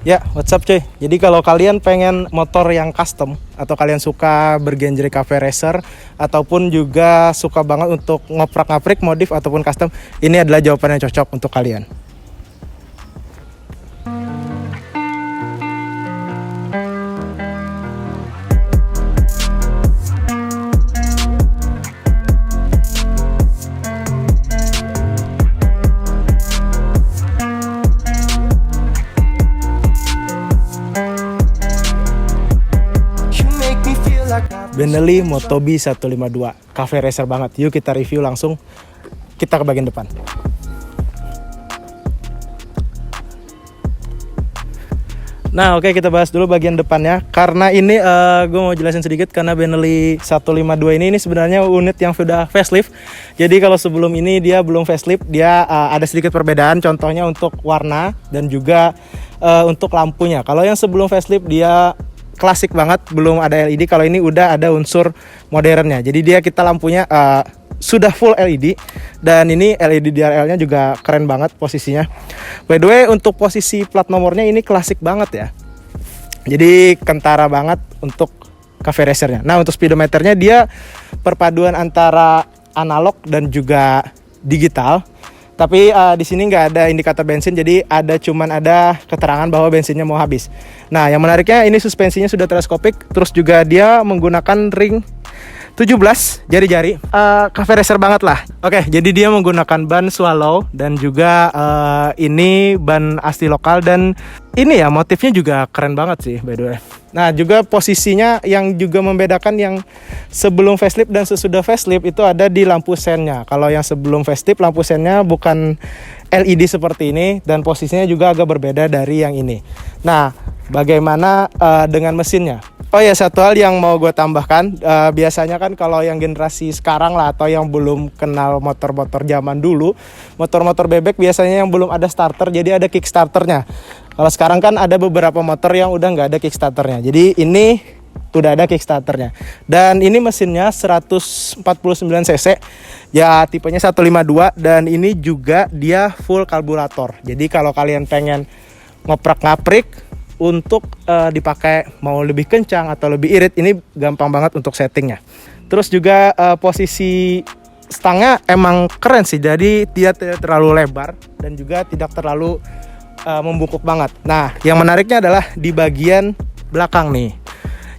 Ya, what's up cuy. Jadi kalau kalian pengen motor yang custom atau kalian suka bergenre cafe racer ataupun juga suka banget untuk ngoprak-ngaprik, modif ataupun custom, ini adalah jawaban yang cocok untuk kalian. Benelli Motobi 152 cafe racer banget. Yuk kita review langsung. Kita ke bagian depan. Nah oke, kita bahas dulu bagian depannya. Karena ini gue mau jelasin sedikit. Karena Benelli 152 ini sebenarnya unit yang sudah facelift. Jadi kalau sebelum ini dia belum facelift, dia ada sedikit perbedaan. Contohnya untuk warna dan juga untuk lampunya. Kalau yang sebelum facelift dia klasik banget, belum ada LED. Kalau ini udah ada unsur modernnya. Jadi kita lampunya sudah full LED. Dan ini LED DRL-nya juga keren banget posisinya. By the way, untuk posisi plat nomornya ini klasik banget ya. Jadi kentara banget untuk cafe racernya. Nah untuk speedometernya dia perpaduan antara analog dan juga digital. Tapi di sini nggak ada indikator bensin, jadi cuman ada keterangan bahwa bensinnya mau habis. Nah, yang menariknya ini suspensinya sudah teleskopik, terus juga dia menggunakan ring 17 jari-jari, cafe racer banget lah. Oke, jadi dia menggunakan ban Swallow dan juga ini ban asli lokal, dan ini ya motifnya juga keren banget sih by the way. Nah juga posisinya yang juga membedakan yang sebelum facelift dan sesudah facelift itu ada di lampu sennya. Kalau yang sebelum facelift lampu sennya bukan LED seperti ini dan posisinya juga agak berbeda dari yang ini. Nah bagaimana dengan mesinnya? Oh ya, satu hal yang mau gue tambahkan, biasanya kan kalau yang generasi sekarang lah atau yang belum kenal motor-motor zaman dulu, motor-motor bebek biasanya yang belum ada starter, jadi ada kickstarternya. Kalau sekarang kan ada beberapa motor yang udah nggak ada kickstarternya, jadi ini udah ada kickstarternya. Dan ini mesinnya 149 cc, ya tipenya 152, dan ini juga dia full karburator. Jadi kalau kalian pengen ngoprak-ngaprik untuk dipakai mau lebih kencang atau lebih irit, ini gampang banget untuk settingnya. Terus juga posisi stangnya emang keren sih, jadi dia tidak terlalu lebar dan juga tidak terlalu membungkuk banget. Nah yang menariknya adalah di bagian belakang nih.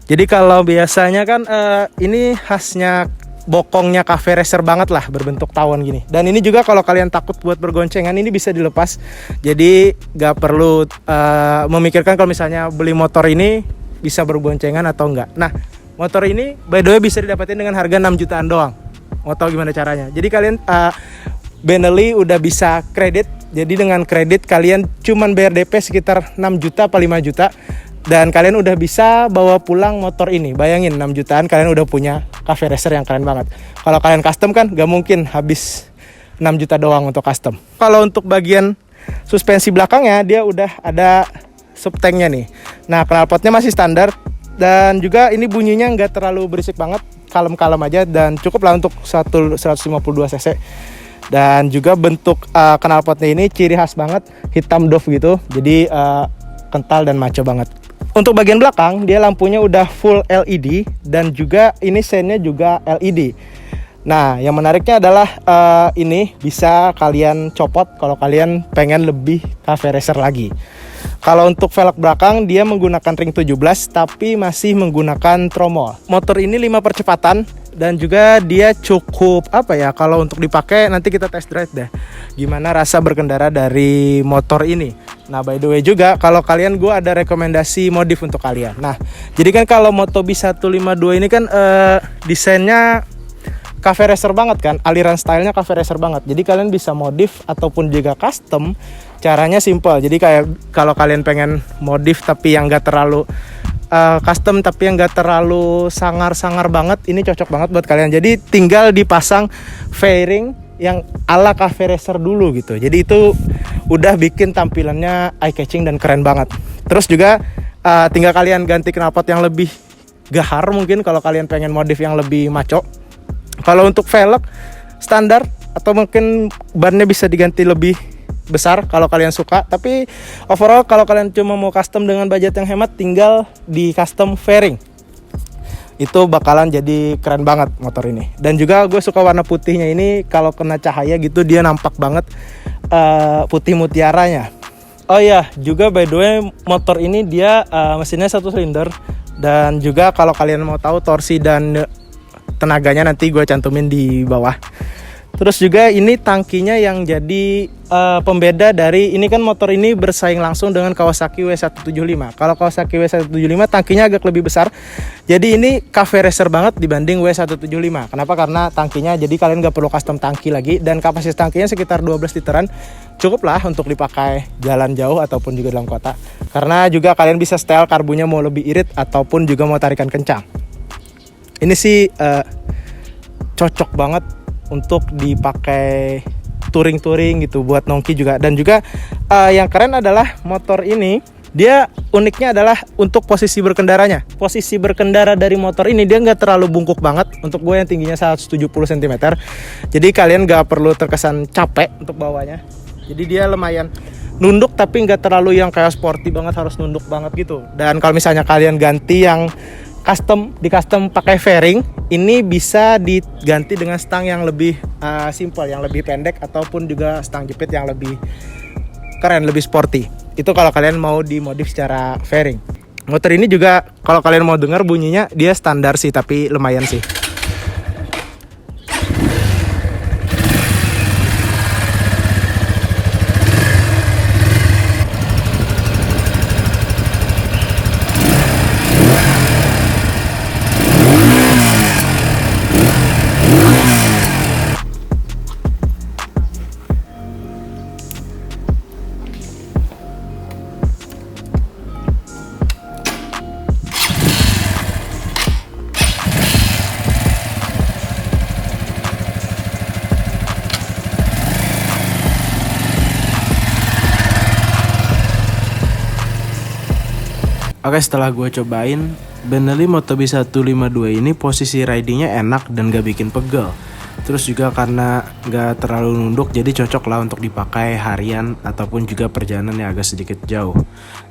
Jadi kalau biasanya kan ini khasnya bokongnya cafe racer banget lah, berbentuk tawon gini. Dan ini juga kalau kalian takut buat bergoncengan, ini bisa dilepas. Jadi gak perlu memikirkan kalau misalnya beli motor ini bisa berboncengan atau enggak. Nah motor ini by the way bisa didapetin dengan harga 6 jutaan doang. Mau tahu gimana caranya? Jadi kalian Benelli udah bisa kredit. Jadi dengan kredit kalian cuman bayar DP sekitar 6 juta apa 5 juta. Dan kalian udah bisa bawa pulang motor ini. Bayangin 6 jutaan kalian udah punya cafe racer yang keren banget. Kalau kalian custom kan gak mungkin habis 6 juta doang untuk custom. Kalau untuk bagian suspensi belakangnya dia udah ada subtanknya nih. Nah knalpotnya masih standar. Dan juga ini bunyinya gak terlalu berisik banget. Kalem-kalem aja dan cukup lah untuk 152 cc. Dan juga bentuk knalpotnya ini ciri khas banget, hitam doff gitu. Jadi kental dan maco banget. Untuk bagian belakang dia lampunya udah full LED dan juga ini sennya juga LED. Nah yang menariknya adalah ini bisa kalian copot kalau kalian pengen lebih cafe racer lagi. Kalau untuk velg belakang dia menggunakan ring 17 tapi masih menggunakan tromol. Motor ini 5 percepatan dan juga dia cukup kalau untuk dipakai nanti kita test drive deh gimana rasa berkendara dari motor ini. Nah by the way juga kalau kalian, gue ada rekomendasi modif untuk kalian. Nah jadi kan kalau Motobi 152 ini kan desainnya cafe racer banget kan, aliran stylenya cafe racer banget. Jadi kalian bisa modif ataupun juga custom. Caranya simple. Jadi kayak kalau kalian pengen modif tapi yang gak terlalu custom tapi yang gak terlalu sangar-sangar banget, ini cocok banget buat kalian. Jadi tinggal dipasang fairing yang ala cafe racer dulu gitu. Jadi itu udah bikin tampilannya eye catching dan keren banget. Terus juga tinggal kalian ganti knalpot yang lebih gahar mungkin kalau kalian pengen modif yang lebih maco. Kalau untuk velg standar atau mungkin bannya bisa diganti lebih besar kalau kalian suka. Tapi overall kalau kalian cuma mau custom dengan budget yang hemat, tinggal di custom fairing. Itu bakalan jadi keren banget motor ini. Dan juga gue suka warna putihnya ini, kalau kena cahaya gitu dia nampak banget putih mutiaranya. Oh iya, juga by the way motor ini dia mesinnya 1 silinder. Dan juga kalau kalian mau tahu torsi dan tenaganya nanti gue cantumin di bawah. Terus juga ini tangkinya yang jadi pembeda dari, ini kan motor ini bersaing langsung dengan Kawasaki W175. Kalau Kawasaki W175 tangkinya agak lebih besar. Jadi ini cafe racer banget dibanding W175. Kenapa? Karena tangkinya, jadi kalian gak perlu custom tangki lagi. Dan kapasitas tangkinya sekitar 12 literan. Cukup lah untuk dipakai jalan jauh ataupun juga dalam kota. Karena juga kalian bisa setel karbunya mau lebih irit ataupun juga mau tarikan kencang. Ini sih cocok banget untuk dipakai touring-touring gitu, buat nongki juga. Dan juga yang keren adalah motor ini, dia uniknya adalah untuk posisi berkendaranya. Posisi berkendara dari motor ini dia nggak terlalu bungkuk banget. Untuk gue yang tingginya 170 cm, jadi kalian nggak perlu terkesan capek untuk bawanya. Jadi dia lumayan nunduk, tapi nggak terlalu yang kayak sporty banget harus nunduk banget gitu. Dan kalau misalnya kalian ganti yang di custom pakai fairing, ini bisa diganti dengan stang yang lebih simple, yang lebih pendek, ataupun juga stang jepit yang lebih keren, lebih sporty. Itu kalau kalian mau dimodif secara fairing. Motor ini juga kalau kalian mau dengar bunyinya, dia standar sih, tapi lumayan sih. Oke, setelah gue cobain, Benelli Motobi 152 ini posisi ridingnya enak dan gak bikin pegel. Terus juga karena gak terlalu nunduk, jadi cocok lah untuk dipakai harian ataupun juga perjalanan yang agak sedikit jauh.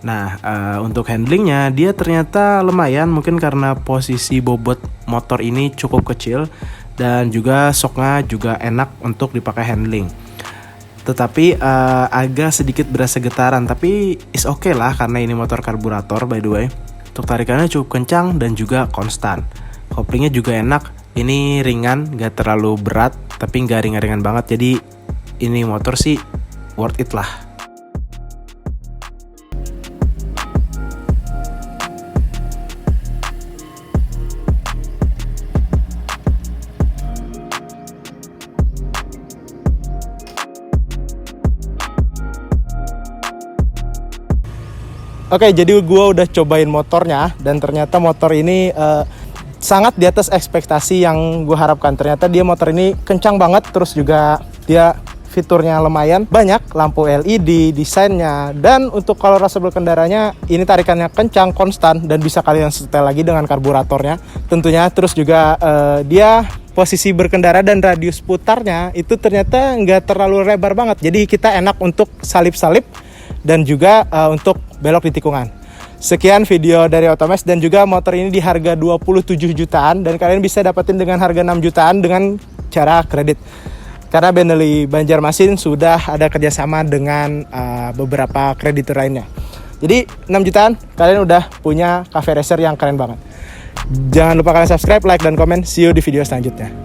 Nah, untuk handlingnya dia ternyata lumayan, mungkin karena posisi bobot motor ini cukup kecil dan juga shocknya juga enak untuk dipakai handling. Tetapi agak sedikit berasa getaran, tapi is okay lah karena ini motor karburator by the way. Untuk tarikannya cukup kencang dan juga konstan. Koplingnya juga enak, ini ringan, gak terlalu berat, tapi gak ringan-ringan banget. Jadi ini motor sih worth it lah. Oke, jadi gue udah cobain motornya dan ternyata motor ini sangat di atas ekspektasi yang gue harapkan. Ternyata dia motor ini kencang banget, terus juga dia fiturnya lumayan banyak, lampu LED, desainnya, dan untuk kalau rasa berkendaranya ini tarikannya kencang, konstan, dan bisa kalian setel lagi dengan karburatornya tentunya. Terus juga dia posisi berkendara dan radius putarnya itu ternyata nggak terlalu lebar banget, jadi kita enak untuk salip-salip dan juga untuk belok di tikungan. Sekian video dari Otomes, dan juga motor ini di harga 27 jutaan dan kalian bisa dapetin dengan harga 6 jutaan dengan cara kredit. Karena Benelli Banjarmasin sudah ada kerjasama dengan beberapa kreditur lainnya. Jadi 6 jutaan kalian udah punya cafe racer yang keren banget. Jangan lupa kalian subscribe, like, dan komen. See you di video selanjutnya.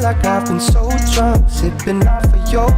Like I've been so drunk, sipping off of your